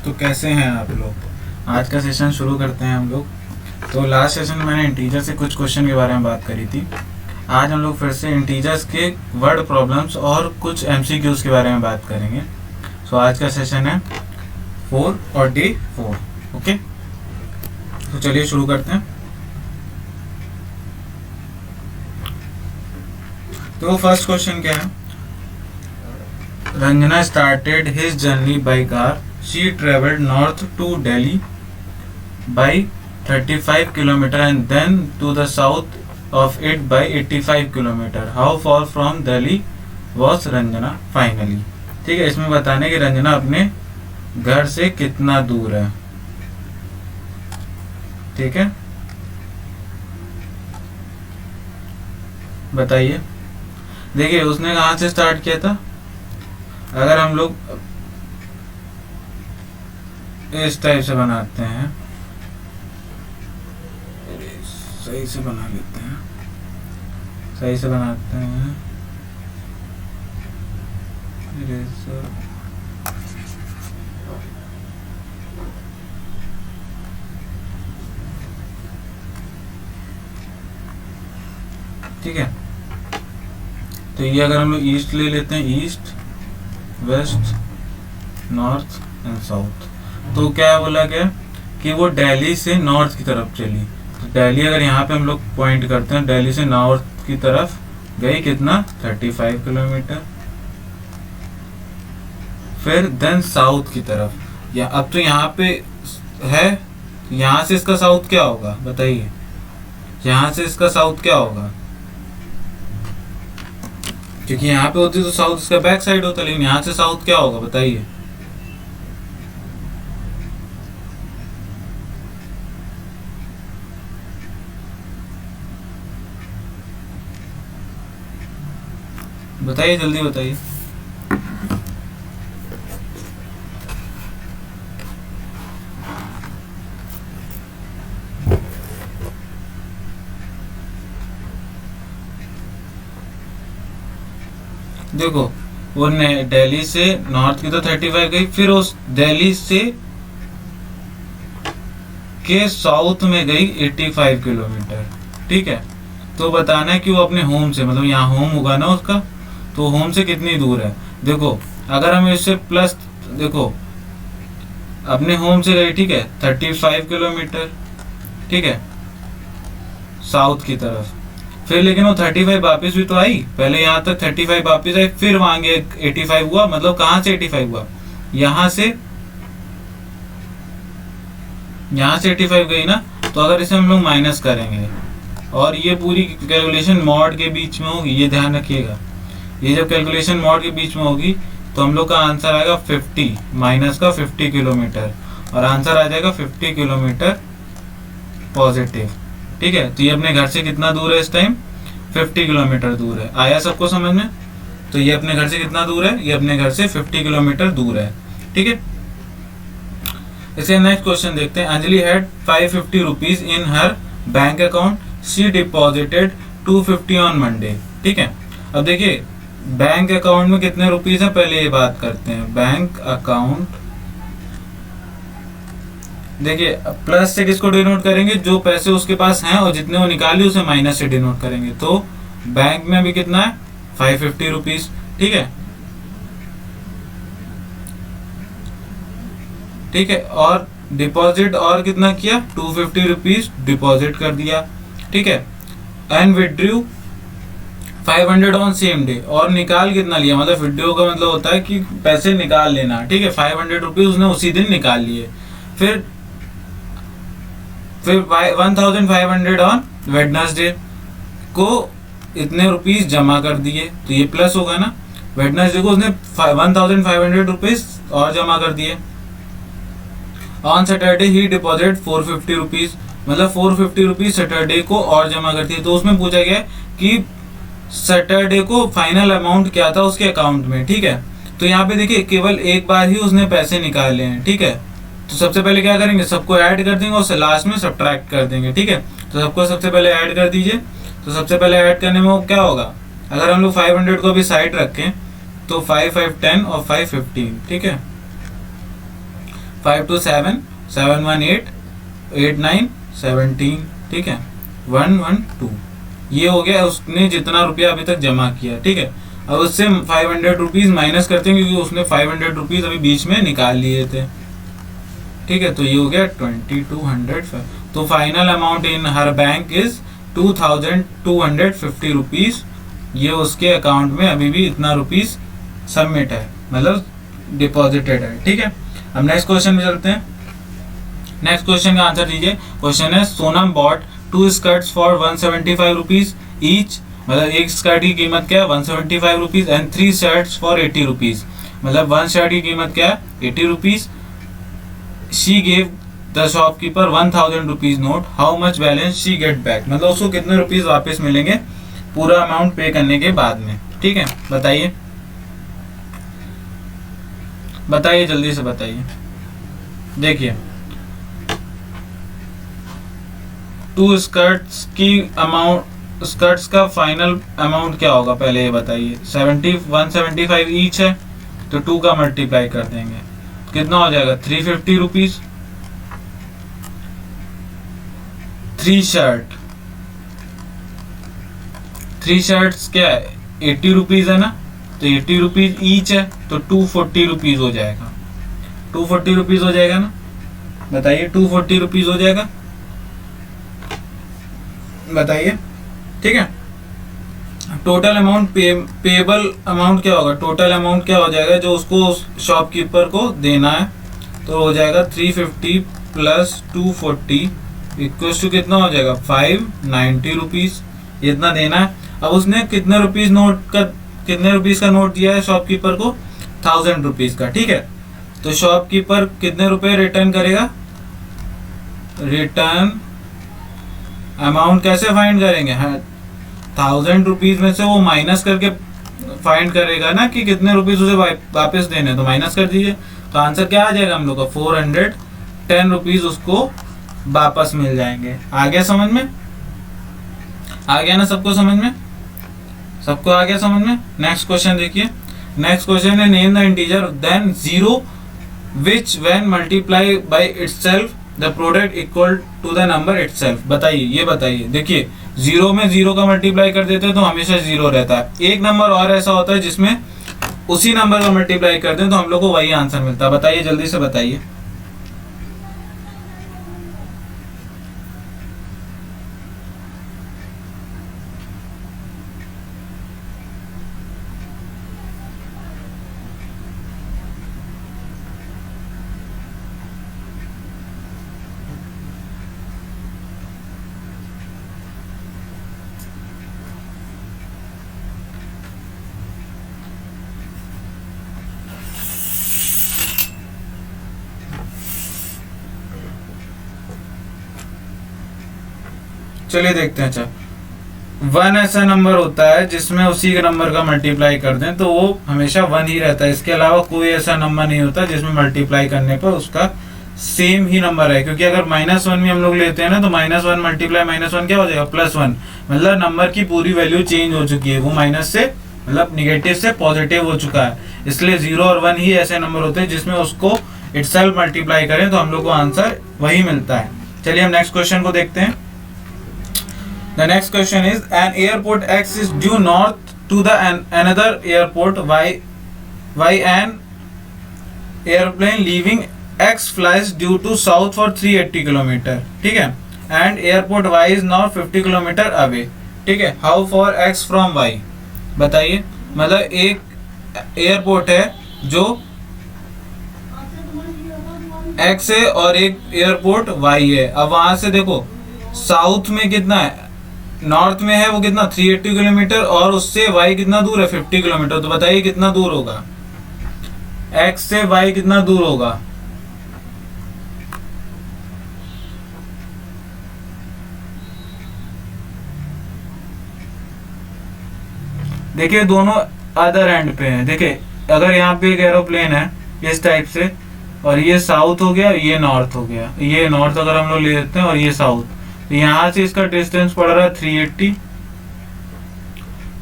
तो कैसे हैं आप लोग? आज का सेशन शुरू करते हैं हम लोग। तो लास्ट सेशन में मैंने इंटीजर से कुछ क्वेश्चन के बारे में बात करी थी। आज हम लोग फिर से इंटीजर्स के वर्ड प्रॉब्लम्स और कुछ एमसीक्यूज के बारे में बात करेंगे। सो आज का सेशन है 4 और डे 4। ओके, तो चलिए शुरू करते हैं। तो फर्स्ट क्वेश्चन क्या है? Ranjana started his journey by car. She traveled north to Delhi by 35 kilometer and then to the south of it by 85 kilometer. How far from Delhi was Ranjana finally? ठीक है, इसमें बताने कि रंजना अपने घर से कितना दूर है। ठीक है, बताइए। देखिए उसने कहाँ से स्टार्ट किया था। अगर हम लोग इस टाइप से बनाते हैं, सही से बना लेते हैं, सही से बनाते हैं। ठीक है, तो ये अगर हम लोग ईस्ट ले लेते हैं, east west north and south, तो क्या बोला गया कि वो दिल्ली से नॉर्थ की तरफ चली। तो दिल्ली अगर यहाँ पे हम लोग पॉइंट करते हैं, दिल्ली से नॉर्थ की तरफ गई कितना 35 किलोमीटर। फिर देन साउथ की तरफ, या अब तो यहाँ पे है, यहाँ से इसका साउथ क्या होगा बताइए। यहाँ से इसका साउथ क्या होगा, क्योंकि यहाँ पे होती तो साउथ इसका बैक साइड होता, लेकिन यहाँ से साउथ क्या होगा बताइए। बताइए, जल्दी बताइए। देखो वो दिल्ली से नॉर्थ की तो 35 गई, फिर उस दिल्ली से के साउथ में गई 85 किलोमीटर। ठीक है, तो बताना है कि वो अपने होम से, मतलब यहाँ होम होगा ना उसका, तो होम से कितनी दूर है। देखो अगर हम इससे प्लस, देखो अपने होम से गई, ठीक है 35 किलोमीटर, ठीक है साउथ की तरफ। फिर लेकिन वो 35 वापस भी तो आई, पहले यहाँ तक 35 वापस आई, फिर वहां 85 हुआ, मतलब कहाँ से 85 हुआ, यहाँ से 85 गई ना। तो अगर इसे हम लोग माइनस करेंगे, और ये पूरी कैलकुलेशन मॉड के बीच में होगी, ये ध्यान रखिएगा। ये जब कैलकुलेशन मॉड के बीच में होगी तो हम लोग का आंसर आएगा 50 माइनस का 50 किलोमीटर, और आंसर आ जाएगा 50 किलोमीटर पॉजिटिव। ठीक है, तो ये अपने घर से कितना दूर है इस टाइम, 50 किलोमीटर दूर है। आया सबको समझ में? तो ये अपने घर से कितना दूर है, ये अपने घर से 50 किलोमीटर दूर है। ठीक है, इसे नेक्स्ट क्वेश्चन देखते हैं। Anjali had 550 rupees in her bank account, she deposited 250 on Monday. ठीक है, अब देखिए बैंक अकाउंट में कितने रुपीज है, पहले ये बात करते हैं। बैंक अकाउंट, देखिए प्लस से किसको डिनोट करेंगे, जो पैसे उसके पास हैं, और जितने वो निकाली उसे माइनस से डिनोट करेंगे। तो बैंक में अभी कितना है 550 रुपीज। ठीक है, ठीक है, और डिपॉजिट और कितना किया 250 रुपीज डिपॉजिट कर दिया। ठीक है, and withdrew 500 on same day, और निकाल कितना लिया, मतलब विड्रो का मतलब होता है कि पैसे निकाल लेना। ठीक है, 500 रुपीज उसने उसी दिन निकाल लिए। फिर 1500 ऑन वेडनेसडे को इतने रुपीज जमा कर दिए, तो ये प्लस होगा ना। वेडनेसडे को उसने 1500 रुपीज और जमा कर दिए। On Saturday he deposit 450 rupees, मतलब 450 रुपीज सैटरडे को और जमा कर दिए। तो उसमें पूछा गया कि सैटरडे को फाइनल अमाउंट क्या था उसके अकाउंट में। ठीक है, तो यहाँ पे देखिए केवल एक बार ही उसने पैसे निकाले हैं। ठीक है, तो सबसे पहले क्या करेंगे, सबको ऐड कर देंगे और लास्ट में सब्ट्रैक्ट कर देंगे। ठीक है, तो सबको सबसे पहले ऐड कर दीजिए। तो सबसे पहले ऐड करने में वो क्या होगा, अगर हम लोग 500 को भी साइड रखें तो 5 5 10 और 5 15। ठीक है, 5 to 7, 7 1 8, 8 9 17, ठीक है, 1 1 2, ये हो गया उसने जितना रुपया अभी तक जमा किया। ठीक है, अब उससे 500 रुपीज़ माइनस करते हैं क्योंकि उसने 500 रुपीज़ अभी बीच में निकाल लिए थे। ठीक है, तो ये हो गया 2200। तो final amount in her bank is 2250 rupees. ये उसके अकाउंट में अभी भी इतना रुपीज़ सबमिट है, मतलब डिपॉजिटेड है। ठीक है, अब नेक्स्ट क्वेश्चन में चलते हैं। नेक्स्ट क्वेश्चन का आंसर दीजिए। क्वेश्चन है Sonam bought 2 skirts for 175 rupees each, मतलब एक स्कर्ट की कीमत क्या है 175 rupees, and 3 shirts for 80 rupees, मतलब 1 शर्ट की कीमत क्या है 80 rupees. She gave the shopkeeper 1000 rupees note, how much balance she get back, मतलब उसको कितने रुपीज़ वापस मिलेंगे पूरा अमाउंट पे करने के बाद में। ठीक है, बताइए बताइए जल्दी से बताइए। देखिए 2 स्कर्ट्स की अमाउंट, स्कर्ट्स का फाइनल अमाउंट क्या होगा पहले ये बताइए। 175 ईच है तो 2 का मल्टीप्लाई कर देंगे, कितना हो जाएगा 350 रुपीज़। 3 शर्ट्स क्या है 80 रुपीज़ है ना, तो 80 रुपीज़ ईच है तो 240 रुपीज़ हो जाएगा। 240 रुपीज़ हो जाएगा ना, बताइए 240 रुपीज़ हो जाएगा, बताइए। ठीक है, टोटल अमाउंट पेबल अमाउंट क्या होगा, टोटल अमाउंट क्या हो जाएगा जो उसको शॉपकीपर को देना है, तो हो जाएगा 350 प्लस 240 इक्वल्स टू कितना हो जाएगा 590 रुपीज़, इतना देना है। अब उसने कितने रुपीज़ का नोट दिया है शॉपकीपर को 1000 रुपीज़ का। ठीक है, तो शॉपकीपर कितने रुपए रिटर्न करेगा, रिटर्न अमाउंट कैसे फाइंड करेंगे, 1000 रुपीज़ में से वो माइनस करके फाइंड करेगा ना कि कितने रुपीज़ उसे वापस देने, तो माइनस कर दीजिए, तो आंसर क्या आ जाएगा हम लोग का 410 रुपीज़ उसको वापस मिल जाएंगे। आ गया समझ में, आ गया ना सबको समझ में, सबको आ गया समझ में। नेक्स्ट क्वेश्चन देखिए। नेक्स्ट क्वेश्चन है name the integer than 0 which when multiply by itself the product equal to the number itself. बताइए, ये बताइए। देखिए 0 में 0 का मल्टीप्लाई कर देते हैं तो हमेशा 0 रहता है। एक नंबर और ऐसा होता है जिसमें उसी नंबर का मल्टीप्लाई करते हैं तो हम लोग को वही आंसर मिलता है। बताइए जल्दी से बताइए। चलिए देखते हैं। अच्छा 1 ऐसा नंबर होता है जिसमें उसी के नंबर का मल्टीप्लाई कर दें तो वो हमेशा 1 ही रहता है। इसके अलावा कोई ऐसा नंबर नहीं होता जिसमें मल्टीप्लाई करने पर उसका सेम ही नंबर है, क्योंकि अगर -1 भी हम लोग लेते हैं ना तो -1 मल्टीप्लाई -1 क्या हो जाएगा +1, मतलब नंबर की पूरी वैल्यू चेंज हो चुकी है, वो माइनस से मतलब निगेटिव से पॉजिटिव हो चुका है। इसलिए 0 और 1 ही ऐसे नंबर होते हैं जिसमें उसको इटसेल्फ मल्टीप्लाई करें तो हम लोग को आंसर वही मिलता है। चलिए हम नेक्स्ट क्वेश्चन को देखते हैं। The next question is an airport X is due north to the another airport Y an airplane leaving X flies due to south for 380 kilometre. ठीक है, and airport Y is now 50 kilometre away। ठीक है, how far X from Y। बताइए, मतलब एक airport है जो X है और एक एयरपोर्ट Y है। अब वहां से देखो साउथ में कितना है, नॉर्थ में है वो कितना 380 किलोमीटर और उससे y कितना दूर है 50 किलोमीटर। तो बताइए कितना दूर होगा, x से y कितना दूर होगा। देखिए दोनों अदर एंड पे हैं। देखिए अगर यहाँ पे एक एरोप्लेन है इस टाइप से और ये साउथ हो गया, ये नॉर्थ हो गया, ये नॉर्थ अगर हम लोग ले लेते हैं और ये साउथ, तो यहाँ से इसका डिस्टेंस पड़ रहा है 380।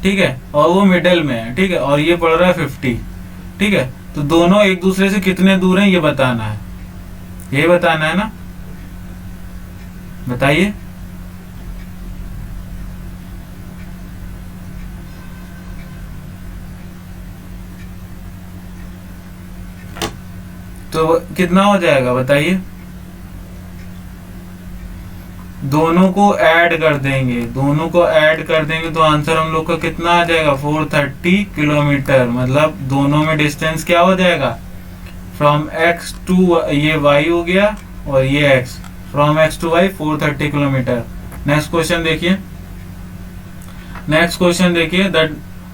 ठीक है, और वो मिडल में है। ठीक है, और ये पड़ रहा है 50। ठीक है, तो दोनों एक दूसरे से कितने दूर हैं ये बताना है। यही बताना है ना, बताइए। तो कितना हो जाएगा बताइए। दोनों को ऐड कर देंगे, दोनों को ऐड कर देंगे तो आंसर हम लोग का कितना आ जाएगा 430 किलोमीटर। मतलब दोनों में डिस्टेंस क्या हो जाएगा, फ्रॉम x टू ये y हो गया और ये x, from x to y 430 kilometre. Next question देखिए, नेक्स्ट क्वेश्चन देखिए। The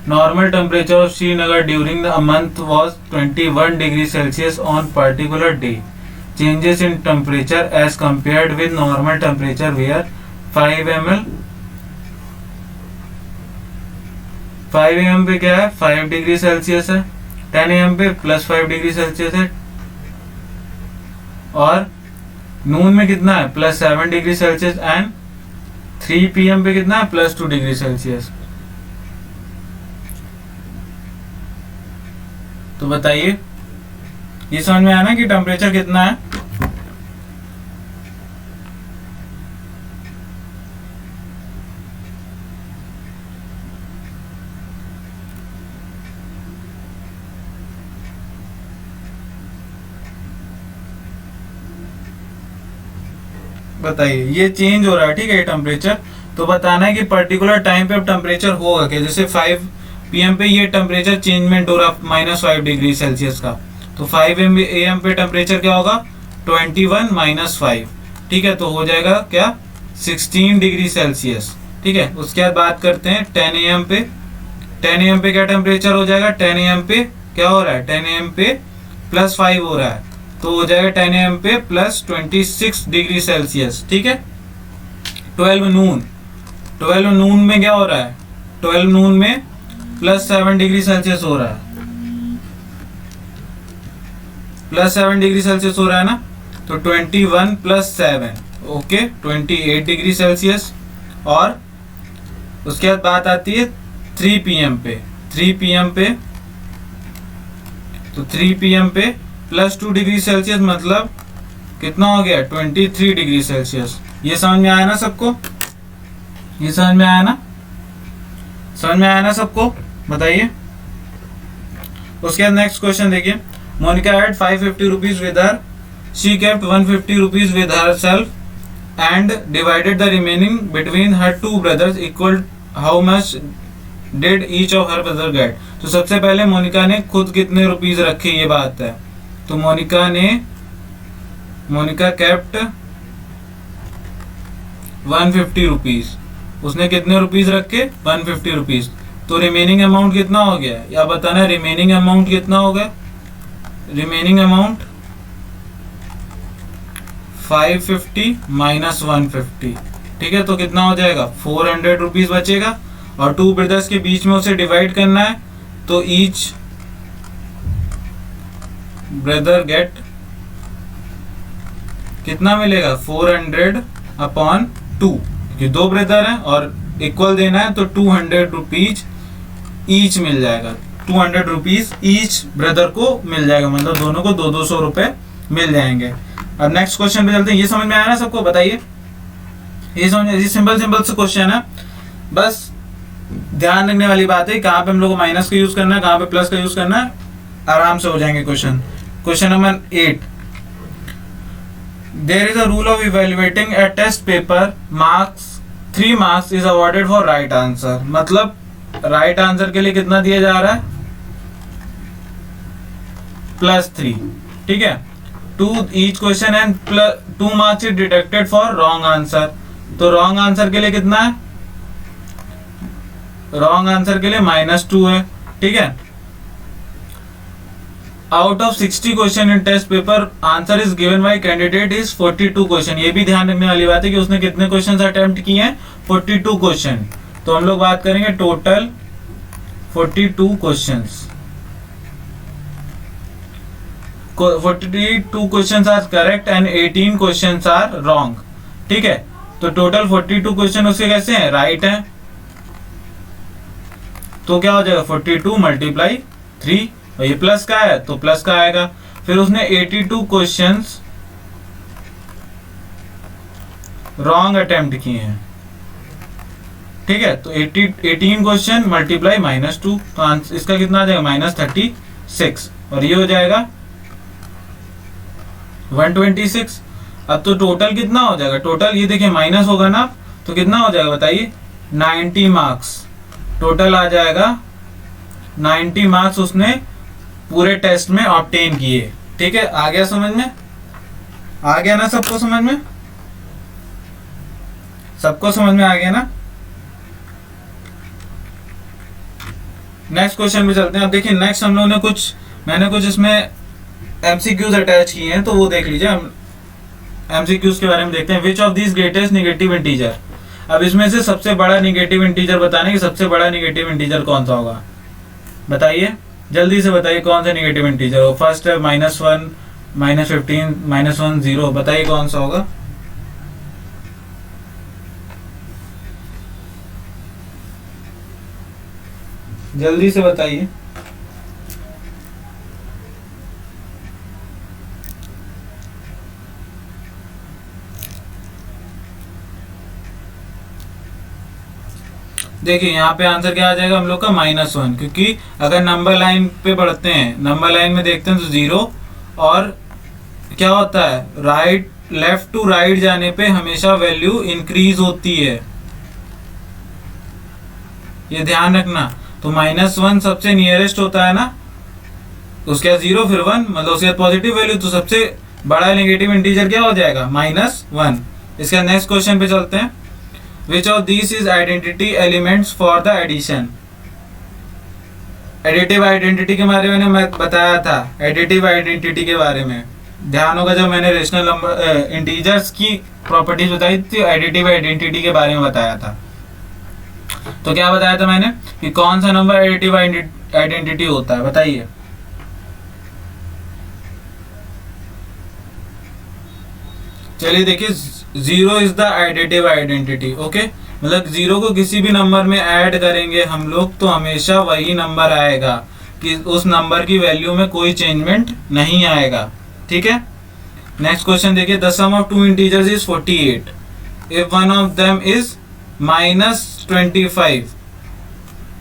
normal temperature of Srinagar during the month was 21 degree Celsius on particular day. Changes in temperature as compared with normal temperature where 5 ml 5 am पे क्या है 5 degree Celsius है, 10 am पे +5 degree Celsius है, और नून में कितना है +7 डिग्री सेल्सियस, एंड 3 PM पे कितना है +2 डिग्री सेल्सियस। तो बताइए, ये समझ में आया ना कि टेम्परेचर कितना है। बताइए, ये चेंज हो रहा है, ठीक है, टेम्परेचर। तो बताना है कि पर्टिकुलर टाइम पे अब टेम्परेचर होगा क्या। जैसे 5 PM पे ये टेम्परेचर चेंजमेंट हो रहा -5 डिग्री सेल्सियस का, तो 5 AM पे टेम्परेचर क्या होगा 21 - 5, ठीक है, तो हो जाएगा क्या 16 डिग्री सेल्सियस, ठीक है। उसके बाद बात करते हैं 10 AM पे। 10 AM पे क्या टेम्परेचर हो जाएगा, 10 AM पे क्या हो रहा है, 10 AM पे +5 हो रहा है, तो हो जाएगा 10 AM पे +26 डिग्री सेल्सियस, ठीक है। 12 नून में क्या हो रहा है, 12 नून में +7 डिग्री सेल्सियस हो रहा है, +7 डिग्री सेल्सियस हो रहा है ना, तो 21 + 7 ओके 28 डिग्री सेल्सियस। और उसके बाद बात आती है 3 PM पे। 3 PM पे, तो 3 PM पे +2 डिग्री सेल्सियस, मतलब कितना हो गया 23 डिग्री सेल्सियस। ये समझ में आया ना सबको, ये समझ में आया ना, समझ में आया ना सबको, बताइए। उसके बाद नेक्स्ट क्वेश्चन देखिए। Monica had 550 rupees with her. She kept 150 rupees with herself and divided the remaining between her two brothers equal. How much did each of her brother get? तो सबसे पहले मोनिका ने खुद कितने रुपीज रखे, ये बात है। तो मोनिका केप्ट 150 रुपीज, उसने कितने रुपीज रखे 150 रुपीज। तो रिमेनिंग अमाउंट कितना हो गया, या बताना रिमेनिंग अमाउंट कितना होगा। रिमेनिंग अमाउंट 550 - 150, ठीक है, तो कितना हो जाएगा 400 रुपीज बचेगा। और 2 ब्रदर्स के बीच में उसे डिवाइड करना है, तो ईच ब्रदर गेट कितना मिलेगा 400/2, क्योंकि 2 ब्रदर हैं और इक्वल देना है, तो 200 रुपीज ईच मिल जाएगा। 200 रुपीज ईच ब्रदर को मिल जाएगा, मतलब दोनों को 200 रुपए मिल जाएंगे। अब नेक्स्ट क्वेश्चन पे चलते हैं। ये समझ में आया ना सबको, बताइए। ये सिंपल से क्वेश्चन है, बस ध्यान रखने वाली बात है कहाँ पे हम लोग को माइनस का यूज करना है, कहाँ पे प्लस का यूज करना है, आराम से हो जाएंगे question. Question number 8, there is a rule of evaluating a test paper, marks 3 marks is awarded for right answer. मतलब राइट आंसर के लिए कितना दिया जा रहा है +3, ठीक है। 2 each question and 2 marks is deducted for wrong answer. तो रॉन्ग आंसर के लिए कितना है, रॉन्ग आंसर के लिए -2 है, ठीक है। Out of 60 question in test paper, answer is given by candidate is 42 question. ये भी ध्यान रखने वाली बात है कि उसने कितने क्वेश्चन अटेम्प्ट किए हैं 42 क्वेश्चन। तो हम लोग बात करेंगे total 42 questions. 42 questions are correct and 18 questions are wrong, ठीक है। तो टोटल 42 क्वेश्चन उसके कैसे हैं, राइट हैं। तो क्या हो जाएगा 42 × 3, और ये प्लस का है तो प्लस का आएगा। फिर उसने 82 क्वेश्चंस रॉन्ग अटेम्प्ट किए हैं। ठीक है, तो 18 क्वेश्चन मल्टीप्लाई -2, तो इसका कितना आ जाएगा -36, और ये हो जाएगा 126। अब तो टोटल कितना हो जाएगा, टोटल ये देखिए माइनस होगा ना, तो कितना हो जाएगा बताइए, 90 मार्क्स टोटल आ जाएगा। 90 मार्क्स उसने पूरे टेस्ट में ऑब्टेन किए। ठीक है, आ गया समझ में, आ गया ना सबको समझ में, सबको समझ में आ गया ना। नेक्स्ट क्वेश्चन पे चलते हैं। अब देखिए नेक्स्ट हम लोगों ने मैंने कुछ इसमें एमसीक्यूज अटैच किए हैं, तो वो देख लीजिए। हम एमसीक्यूज के बारे में देखते हैं। Which of this greatest negative integer, अब इसमें से सबसे बड़ा नेगेटिव इंटीजर बताने कि सबसे बड़ा नेगेटिव इंटीजर कौन सा होगा, बताइए जल्दी से बताइए कौन सा नेगेटिव इंटीजर हो। फर्स्ट है -1, -15, -1, 0, बताइए कौन सा होगा। जल्दी से बताइए। देखिए यहाँ पे आंसर क्या आ जाएगा हम लोग का -1, क्योंकि अगर नंबर लाइन पे बढ़ते हैं, नंबर लाइन में देखते हैं तो 0, और क्या होता है राइट लेफ्ट टू राइट जाने पे हमेशा वैल्यू इंक्रीज होती है, ये ध्यान रखना। तो -1 सबसे नियरेस्ट होता है ना, उसके बाद 0 फिर 1, मतलब उसके बाद पॉजिटिव वैल्यू, तो सबसे बड़ा नेगेटिव इंटीजर क्या हो जाएगा -1। इसके बाद नेक्स्ट क्वेश्चन पे चलते हैं। Which of these is identity elements for the addition? Additive identity के बारे में मैं बताया था, एडिटिव आइडेंटिटी के बारे में ध्यान होगा जब मैंने रेशनल नंबर इंटीजर्स की प्रॉपर्टीज बताई थी, एडिटिव आइडेंटिटी के बारे में बताया था। तो क्या बताया था मैंने कि कौन सा नंबर एडिटिव आइडेंटिटी होता है, बताइए। चलिए देखिए, 0 is the additive identity. Okay, मतलब 0 को किसी भी नंबर में ऐड करेंगे हम लोग तो हमेशा वही नंबर आएगा, कि उस नंबर की वैल्यू में कोई चेंजमेंट नहीं आएगा। ठीक है, नेक्स्ट क्वेश्चन देखिए। The sum of two integers is 48 if one of them is -25।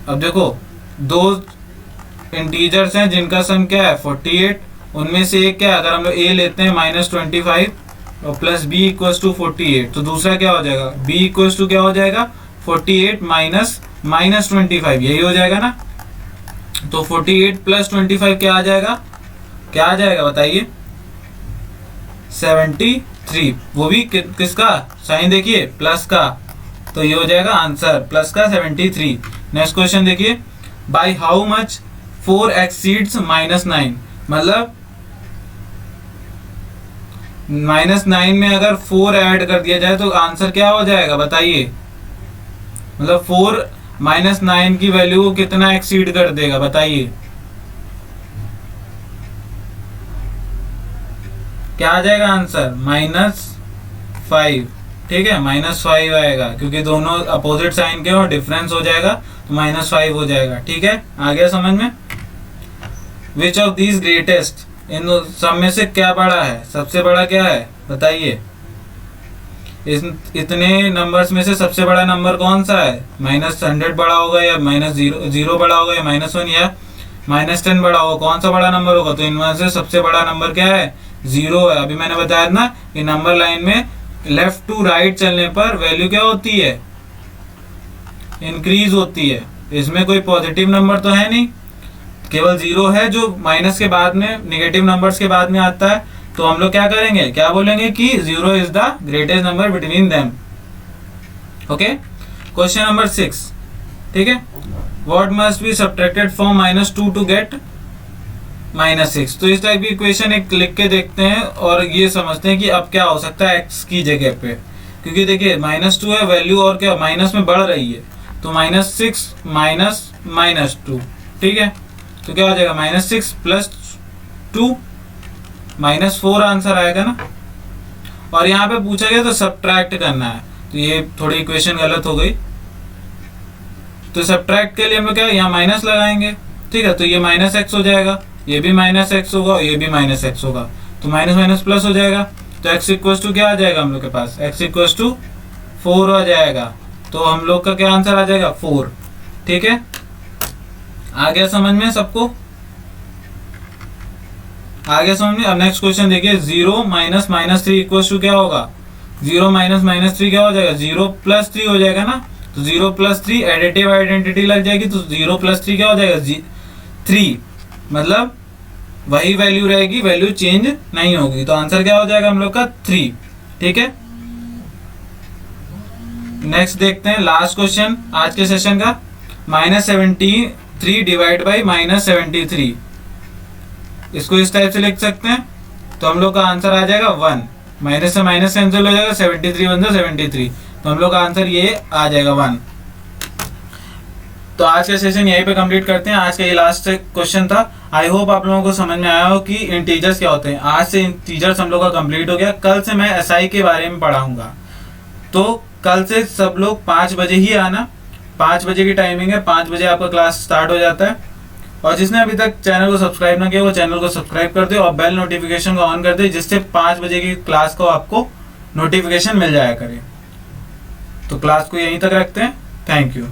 अब देखो दो इंटीजर्स हैं जिनका सम क्या है 48, उनमें से एक क्या है, अगर हम लोग a लेते हैं -25 और प्लस b इक्वल्स टू 48, तो दूसरा क्या हो जाएगा b इक्वल्स टू क्या हो जाएगा 48 माइनस 25, यही हो जाएगा ना। तो 48 प्लस 25 क्या आ जाएगा, क्या आ जाएगा बताइए 73, वो भी किसका साइन देखिए प्लस का, तो ये हो जाएगा आंसर प्लस का 73। नेक्स्ट क्वेश्चन देखिए। बाय हाउ मच 4 एक्सीड्स -9, मतलब -9 में अगर 4 ऐड कर दिया जाए तो आंसर क्या हो जाएगा बताइए, मतलब 4 -9 की वैल्यू को कितना एक्सीड कर देगा बताइए, क्या आ जाएगा आंसर -5। ठीक है, -5 आएगा क्योंकि दोनों अपोजिट साइन के और डिफरेंस हो जाएगा तो -5 हो जाएगा। ठीक है, आ गया समझ में। विच ऑफ दीज ग्रेटेस्ट, इन सब में से क्या बड़ा है, सबसे बड़ा क्या है बताइए, इतने नंबर्स में से सबसे बड़ा नंबर कौन सा है, -100 बड़ा होगा या -0 बड़ा होगा या -1 या -10 बड़ा होगा, कौन सा बड़ा नंबर होगा। तो इनमें से सबसे बड़ा नंबर क्या है 0 है। अभी मैंने बताया ना कि नंबर लाइन में लेफ्ट टू राइट चलने पर वैल्यू क्या होती है, इंक्रीज होती है। इसमें कोई पॉजिटिव नंबर तो है नहीं, केवल 0 है जो माइनस के बाद में नेगेटिव नंबर्स के बाद में आता है। तो हम लोग क्या करेंगे, क्या बोलेंगे कि 0 is the greatest number between them. Okay, question number 6। ठीक है, what must be subtracted from -2 to get -6। तो इस टाइप की इक्वेशन एक लिख के देखते हैं और ये समझते हैं कि अब क्या हो सकता है x की जगह पे, क्योंकि देखिए -2 है वैल्यू और क्या माइनस में बढ़ रही है, तो -6 माइनस -2। ठीक है, तो क्या हो जाएगा -6 प्लस 2 -4 आंसर आएगा ना। और यहाँ पे पूछा गया तो सब्ट्रैक्ट करना है, तो ये थोड़ी इक्वेशन गलत हो गई। तो सब्ट्रैक्ट के लिए हम लोग क्या यहाँ माइनस लगाएंगे। ठीक है, तो ये -x हो जाएगा, ये भी -x होगा, ये भी -x होगा, तो माइनस माइनस प्लस हो जाएगा। तो x इक्वल्स टू क्या आ जाएगा हम लोग के पास, x इक्वल्स टू 4 आ जाएगा। तो हम लोग का क्या आंसर आ जाएगा 4। ठीक है, आ गया समझ में सबको? आ गया समझ में? अब नेक्स्ट क्वेश्चन देखिए, 0 माइनस माइनस 3 इक्वल टू क्या होगा? 0 माइनस माइनस 3 क्या हो जाएगा? 0 प्लस 3 हो जाएगा ना। तो 0 प्लस 3 एडिटिव आइडेंटिटी लग जाएगी, तो 0 प्लस 3 क्या हो जाएगा? 3, मतलब वही वैल्यू रहेगी, वैल्यू चेंज नहीं होगी। तो आंसर क्या हो जाएगा हम लोग का? 3। ठीक है, नेक्स्ट देखते हैं लास्ट क्वेश्चन आज के सेशन का। -73 डिवाइड बाई -73, इसको इस टाइप से लिख सकते हैं। तो हम लोग का आंसर आ जाएगा 1। माइनस से माइनस कैंसिल हो जाएगा, 73 1 73, तो हम लोग का आंसर ये आ जाएगा 1। तो आज का सेशन यहीं पे कंप्लीट करते हैं। आज का ये लास्ट क्वेश्चन था। आई होप आप लोगों को समझ में आया हो कि इंटीजर्स क्या होते हैं। आज से इंटीजर्स हम लोग का कंप्लीट हो गया। कल से मैं एसआई के बारे में पढ़ाऊंगा। तो कल से सब लोग 5 बजे ही आना। 5 बजे की टाइमिंग है, 5 बजे आपका क्लास स्टार्ट हो जाता है। और जिसने अभी तक चैनल को सब्सक्राइब ना किया वो चैनल को सब्सक्राइब कर दे और बेल नोटिफिकेशन को ऑन कर दे, जिससे 5 बजे की क्लास को आपको नोटिफिकेशन मिल जाया करे। तो क्लास को यहीं तक रखते हैं। Thank you.